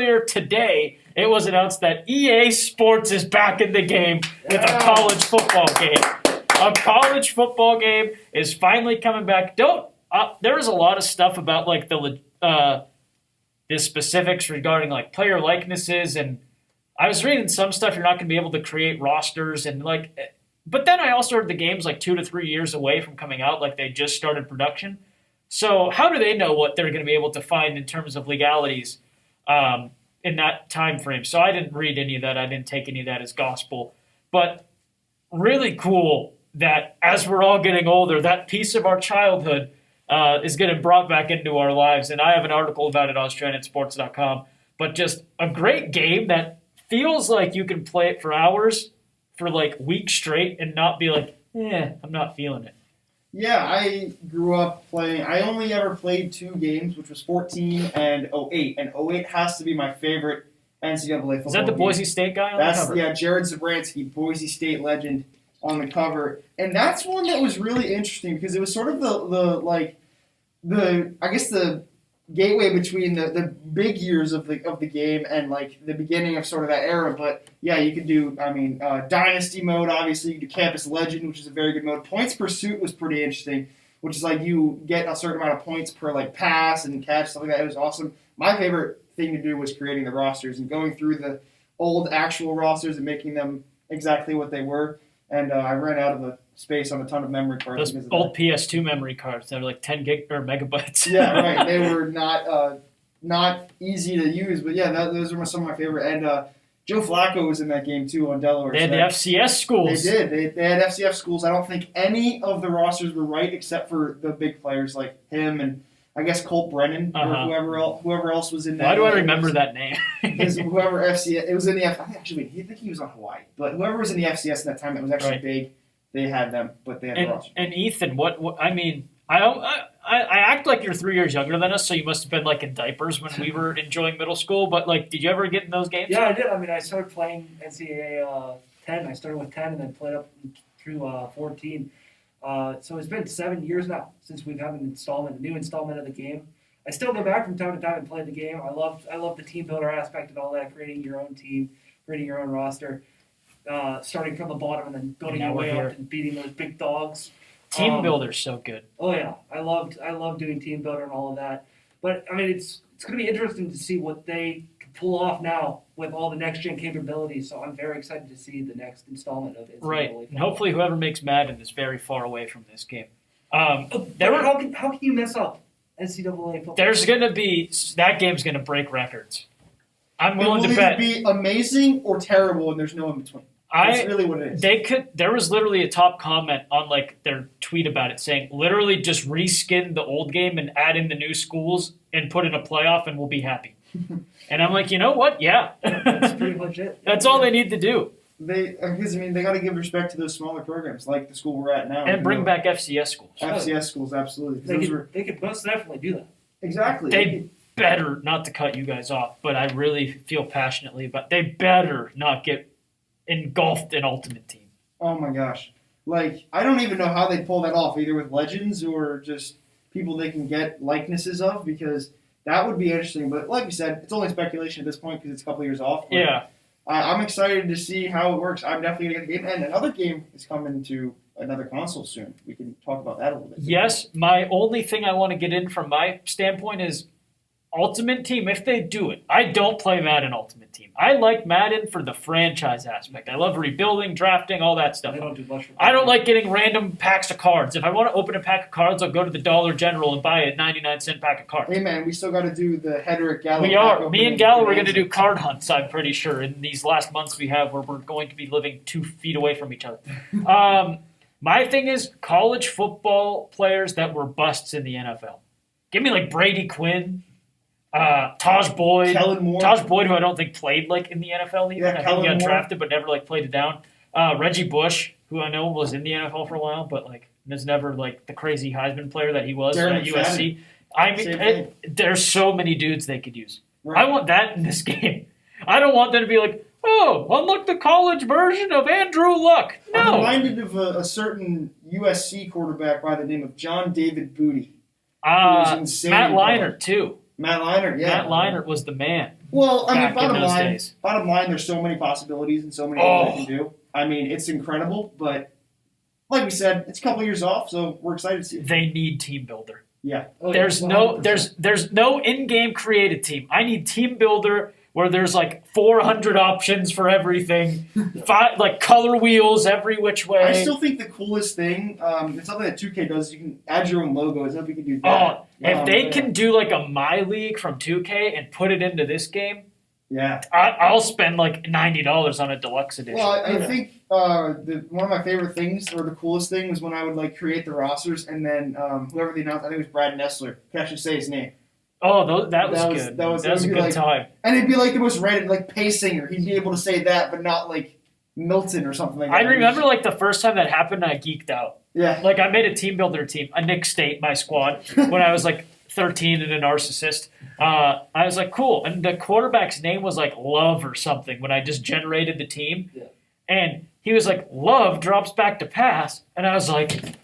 earlier today, it was announced that EA Sports is back in the game with a college football game. A college football game is finally coming back. There was a lot of stuff about like the specifics regarding like player likenesses, and I was reading some stuff. You're not going to be able to create rosters and like, but then I also heard the game's like 2 to 3 years away from coming out. Like they just started production. So how do they know what they're going to be able to find in terms of legalities in that time frame? So I didn't read any of that. I didn't take any of that as gospel. But really cool that as we're all getting older, that piece of our childhood is getting brought back into our lives. And I have an article about it on strandedsports.com. But just a great game that feels like you can play it for hours, for like weeks straight, and not be like, I'm not feeling it. Yeah, I grew up playing. I only ever played 2 games, which was 14 and 08. And 08 has to be my favorite NCAA football game. Is that the Boise State guy on the cover? Yeah, Jared Zabransky, Boise State legend on the cover. And that's one that was really interesting because it was sort of the gateway between the big years of the game and like the beginning of sort of that era. But yeah, you could do Dynasty mode, obviously. You could do Campus Legend, which is a very good mode. Points Pursuit was pretty interesting, which is like you get a certain amount of points per like pass and catch, stuff like that. It was awesome. My favorite thing to do was creating the rosters and going through the old actual rosters and making them exactly what they were. And I ran out of the space on a ton of memory cards. Those old PS2 memory cards that are like 10 gig or megabytes. Yeah, right. They were not easy to use, but yeah, those were some of my favorite. And Joe Flacco was in that game too on Delaware. They had the FCS schools. They did. They had FCS schools. I don't think any of the rosters were right except for the big players like him and I guess Colt Brennan or whoever else was in that. Why do I remember that name? Because whoever FCS, it was in the I think he was on Hawaii, but whoever was in the FCS at that time that was actually big, they had them, but they had the roster. And Ethan, what I mean, I act like you're 3 years younger than us, so you must have been like in diapers when we were enjoying middle school. But like, did you ever get in those games? Yeah, I did. I mean, I started playing NCAA 10. I started with 10 and then played up through 14. So it's been 7 years now since we've had a new installment of the game. I still go back from time to time and play the game. I love the team builder aspect and all that, creating your own team, creating your own roster, starting from the bottom and then building your way up and beating those big dogs. Team builder's so good. Oh yeah, I love doing team builder and all of that. But I mean, it's going to be interesting to see what they can pull off now with all the next gen capabilities. So I'm very excited to see the next installment of it. Right, and hopefully whoever makes Madden is very far away from this game. How can you mess up NCAA football? There's going to be that game's going to break records. I'm willing to bet. It will either be amazing or terrible, and there's no in between. That's really what it is. There was literally a top comment on like their tweet about it saying, literally just reskin the old game and add in the new schools and put in a playoff and we'll be happy. And I'm like, you know what? Yeah. That's pretty much it. That's all they need to do. They got to give respect to those smaller programs like the school we're at now. And bring back FCS schools. FCS schools, absolutely. They could most definitely do that. Exactly. They better, not to cut you guys off, but I really feel passionately about they better not get engulfed in Ultimate Team. Oh my gosh. Like, I don't even know how they pull that off, either with legends or just people they can get likenesses of, because that would be interesting. But like you said, it's only speculation at this point because it's a couple years off. Yeah. I'm excited to see how it works. I'm definitely going to get the game. And another game is coming to another console soon. We can talk about that a little bit. Yes. My only thing I want to get in from my standpoint is Ultimate Team, if they do it. I don't play Madden Ultimate Team. I like Madden for the franchise aspect. I love rebuilding, drafting, all that stuff. They don't do much for I don't like getting random packs of cards. If I want to open a pack of cards, I'll go to the Dollar General and buy a 99-cent pack of cards. Hey, man, we still got to do the Hedrick Gallo. We are. Me and Gallo are going to do card hunts, I'm pretty sure, in these last months we have where we're going to be living 2 feet away from each other. My thing is college football players that were busts in the NFL. Give me like Brady Quinn. Taj Boyd, who I don't think played like in the NFL even. I think he got drafted but never like played it down. Reggie Bush, who I know was in the NFL for a while, but like was never like the crazy Heisman player that he was at USC. I mean, there's so many dudes they could use. Right. I want that in this game. I don't want them to be like, oh, unlock the college version of Andrew Luck. No. I'm reminded of a certain USC quarterback by the name of John David Booty. Matt Leinart, too. Matt Leinart, yeah. Matt Leinart was the man. Well, I mean, back in those days. bottom line, there's so many possibilities and so many things they can do. I mean, it's incredible, but like we said, it's a couple years off, so we're excited to see it. They need team builder. Yeah. Oh, There's yeah, no 100%. there's no in-game created team. I need team builder where there's like 400 options for everything, like color wheels every which way. I still think the coolest thing, it's something that 2K does, you can add your own logo. It's something you can do that. Oh, if they can do like a My League from 2K and put it into this game, Yeah. I'll spend like $90 on a deluxe edition. Well, I think one of my favorite things, or the coolest thing, was when I would like create the rosters, and then whoever they announced, I think it was Brad Nessler, could actually say his name, Oh, that was good. that was a be good like- time. and it'd be like the most random, like Pay Singer. He'd be able to say that, but not like Milton or something like that. I remember like the first time that happened, I geeked out. Yeah. Like I made a team builder team, a Nick State, my squad, when I was like 13 and a narcissist. I was like, cool. And the quarterback's name was like Love or something when I just generated the team. Yeah. And he was like, Love drops back to pass. And I was like,